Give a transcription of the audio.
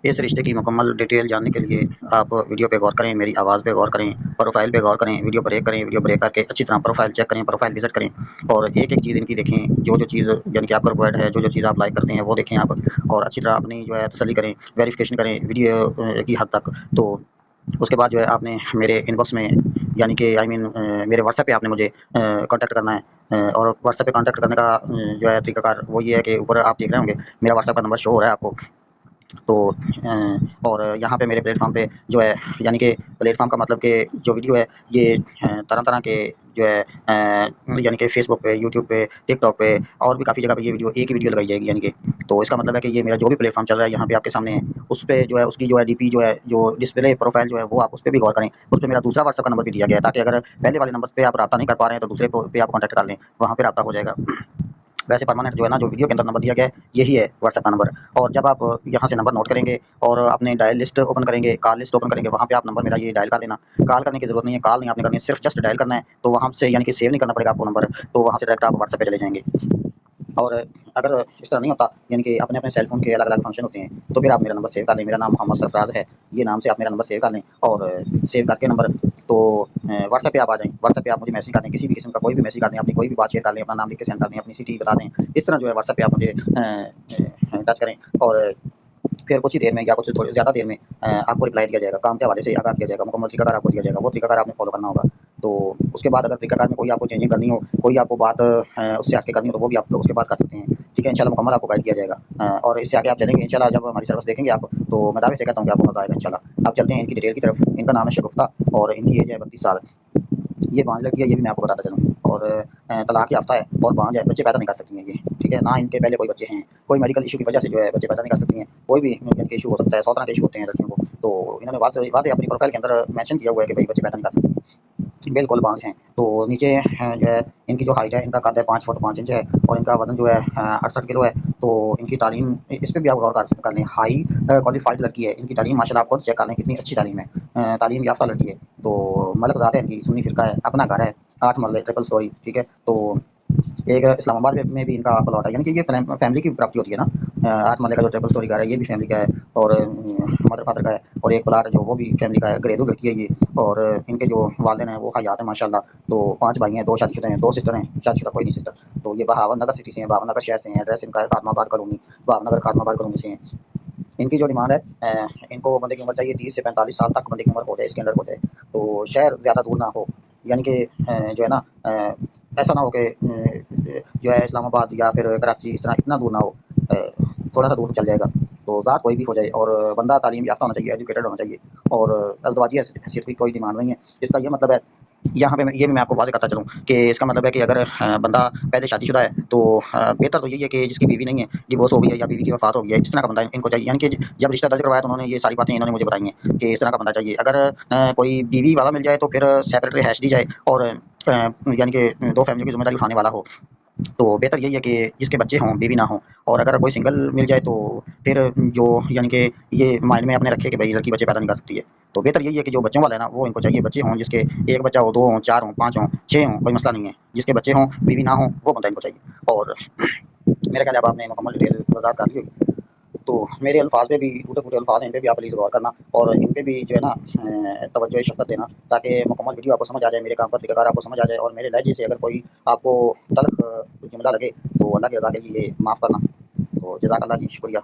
इस रिश्ते की मुकम्मल डिटेल जानने के लिए आप वीडियो पे गौर करें, मेरी आवाज़ पे गौर करें, प्रोफ़ाइल पे गौर करें, वीडियो ब्रेक करें, वीडियो ब्रेक करके अच्छी तरह प्रोफ़ाइल चेक करें, प्रोफ़ाइल विज़िट करें और एक-एक चीज़ इनकी देखें, जो-जो चीज़ यानी कि आपका रिक्वायर्ड है, जो-जो चीज़ आप लाइक करते हैं, वो देखें आप और अच्छी तरह अपनी जो है तसल्ली करें, वेरिफ़िकेशन करें वीडियो की हद तक। तो उसके बाद जो है आपने मेरे इनबॉक्स में यानी कि मेरे व्हाट्सएप पे आपने मुझे कॉन्टैक्ट करना है और व्हाट्सएप पे कॉन्टैक्ट करने का जो है तरीकाकार वो ये है कि ऊपर आप देख रहे होंगे, मेरा व्हाट्सएप का नंबर शो हो रहा है आपको। तो और यहाँ पे मेरे प्लेटफ़ॉर्म पे जो है यानी कि प्लेटफ़ॉर्म का मतलब कि जो वीडियो है ये तरह-तरह के जो है यानी कि फ़ेसबुक पे, यूट्यूब पे, टिकटॉक पे और भी काफ़ी जगह पे ये वीडियो एक ही वीडियो लगाई जाएगी यानी कि। तो इसका मतलब है कि ये मेरा जो भी प्लेटफ़ॉर्म चल रहा है यहाँ पे आपके सामने है, उस पे जो है उसकी जो है डीपी जो है, जो डिस्प्ले प्रोफ़ाइल जो है वो आप उस पे भी गौर करें। उस पे मेरा दूसरा व्हाट्सएप का नंबर भी दिया गया है ताकि अगर पहले वाले नंबर पे आप राब्ता नहीं कर पा रहे हैं तो दूसरे पे आप कॉन्टैक्ट कर लें, वहाँ पे राब्ता हो जाएगा। वैसे परमानेंट जो है ना, जो वीडियो के अंदर नंबर दिया गया है, यही है व्हाट्सएप का नंबर और जब आप यहाँ से नंबर नोट करेंगे और अपने डायल लिस्ट ओपन करेंगे, कॉल लिस्ट ओपन करेंगे, वहाँ पे आप नंबर मेरा ये डायल कर देना। कॉल करने की ज़रूरत नहीं है, कॉल नहीं आपने करनी है, सिर्फ जस्ट डायल करना है, तो वहाँ से यानी कि सेव नहीं करना पड़ेगा आपको नंबर, तो वहाँ से डायरेक्ट आप व्हाट्सएप पे चले जाएँगे। और अगर इस तरह नहीं होता यानी कि अपने-अपने सेल फ़ोन के अलग-अलग फ़ंक्शन होते हैं, तो फिर आप मेरा नंबर सेव कर लें, मेरा नाम मोहम्मद सरफ़राज़ है, ये नाम से आप मेरा नंबर सेव कर लें और सेव करके नंबर तो व्हाट्सएप पे आप आ जाएँ, व्हाट्सएप पे आप मुझे मैसेज कर दें, किसी भी किस्म का कोई भी मैसेज कर दें, अपनी कोई भी बात शेयर कर लें, अपना नाम लिख के सेंड कर दें, अपनी सिटी बता दें, इस तरह जो है व्हाट्सएप पे आप मुझे टच करें और फिर कुछ ही देर में या कुछ थोड़ी ज़्यादा देर में आपको रिप्लाई दिया जाएगा, काम के हवाले से आगाह किया जाएगा, मुकम्मल तरीकाकार आपको दिया जाएगा, वो तरीकाकार आपने फ़ॉलो करना होगा। तो उसके बाद अगर तरीकाकार में कोई आपको चेंजिंग करनी हो, कोई आपको बात उससे हट के करनी हो, तो वो भी आप उसके बाद कर सकते हैं। ठीक है, इंशाल्लाह मुकम्मल आपको गाइड किया जाएगा और इससे आगे आप चलेंगे इंशाल्लाह जब हमारी सर्विस देखेंगे आप, तो मैं दावे से कहता हूँ कि आपको मज़ा आएगा इंशाल्लाह। आप चलते हैं इनकी डिटेल की तरफ। इनका नाम है शगुफ्ता और इनकी एज है 32 साल। ये बांझ लड़की है, ये भी मैं आपको बताता चलूँ और तलाक याफ़्ता है और बांझ है, बच्चे पैदा नहीं कर सकती हैं ये, ठीक है? ना इनके पहले कोई बच्चे हैं, कोई मेडिकल इश्यू की वजह से जो है बच्चे पैदा नहीं कर सकती हैं, कोई भी इनके इश्यू हो सकता है, 100 तरह के इश्यू होते हैं लड़कियों को, तो इन्होंने वाज़ेह वाज़ेह अपनी प्रोफ़ाइल के अंदर मेंशन किया हुआ है कि भई बच्चे पैदा नहीं कर सकती हैं। बिल्कुल बाँझ हैं, तो नीचे जो है इनकी जो हाइट है, इनका कद है 5 फुट 5 इंच है और इनका वज़न जो है 68 किलो है, तो इनकी तालीम इस पे भी आप गौर कर लें, हाई क्वालिफ़ाइड लड़की है, इनकी तालीम माशाल्लाह आप खुद चेक कर लें कितनी अच्छी तालीम है। तालीम याफ़्ता लड़की है, तो मलकज़ात है इनकी, सुन्नी फ़िरका है, अपना घर है, 8 मरले ट्रिपल स्टोरी, ठीक है? तो एक इस्लामाबाद में भी इनका प्लॉट है, यानी कि ये फैमिली की प्रॉपर्टी होती है ना। 8 मरले का जो ट्रिपल स्टोरी घर है, ये भी फैमिली का है और मदर-फादर का है और एक प्लॉट है जो वो भी फैमिली का है, घरेलू लड़की है ये और इनके जो वालिदैन हैं वो हयात हैं माशाल्लाह। तो 5 भाई हैं, 2 शादीशुदा हैं, 2 सिस्टर हैं, शादीशुदा कोई नहीं सिस्टर। तो ये बहावल नगर सिटी से हैं, भावनगर शहर से हैं, एड्रेस इनका है खादमाबाद कॉलोनी, भावनगर खादमाबाद कॉलोनी से हैं। इनकी जो डिमांड है इनको बंदे की उम्र चाहिए 30 से 45 साल तक बंदे की उम्र हो जाए, इसके अंदर हो जाए। तो शहर ज़्यादा दूर ना हो, यानी कि जो है ना ऐसा ना हो कि जो है इस्लामाबाद या फिर कराची इस तरह इतना दूर ना हो, थोड़ा-सा दूर चल जाएगा। तो ज़ात कोई भी हो जाए और बंदा तालीम याफ़्ता होना चाहिए, एजुकेटेड होना चाहिए और अज़दवाजी हैसियत की कोई डिमांड नहीं है। इसका ये मतलब है यहाँ पे ये भी मैं आपको वाज़ेह करता चलूँ कि इसका मतलब है कि अगर बंदा पहले शादीशुदा है तो बेहतर तो यही है कि जिसकी बीवी नहीं है, डिवोर्स हो गई है या बीवी की वफ़ात हो गई है, इस तरह का बंदा इनको चाहिए। यानी कि जब रिश्ता दर्ज करवाया तो उन्होंने ये सारी बातें इन्होंने मुझे बताई हैं कि इस तरह का बंदा चाहिए। अगर कोई बीवी वाला मिल जाए तो फिर सेपरेट रिहाइश दी जाए और यानी कि 2 फैमिली की ज़िम्मेदारी उठाने वाला हो। तो बेहतर यही है कि जिसके बच्चे हों, बीवी ना हो और अगर कोई सिंगल मिल जाए तो फिर जो यानी कि ये माइंड में अपने रखे कि भई लड़की बच्चे पैदा नहीं कर सकती है। तो बेहतर यही है कि जो बच्चों वाला है ना, वो इनको चाहिए, बच्चे हों जिसके 1 बच्चा हो, 2 हों, 4 हों, 5 हों, 6 हों, कोई मसला नहीं है। जिसके बच्चे हों, बीवी ना हो, वो बंदा इनको चाहिए और मेरा ख्याल है अब आपने मुकम्मल डिटेल वज़ाहत कर ली होगी। तो मेरे अल्फ़ाज़ पे भी टूटे-फूटे अल्फ़ाज़ हैं, इन पे भी आप प्लीज़ गौर करना और इन पे भी जो है ना तवज्जो शफ़क़त देना ताकि मुकम्मल वीडियो आपको समझ आ जाए, मेरे काम का तरीक़ाकार आपको समझ आ जाए और मेरे लहज़े से अगर कोई आपको तल्ख़ जुमला लगे तो अल्लाह की रज़ा के लिए माफ़ करना। तो जज़ाकल्लाह जी, शुक्रिया।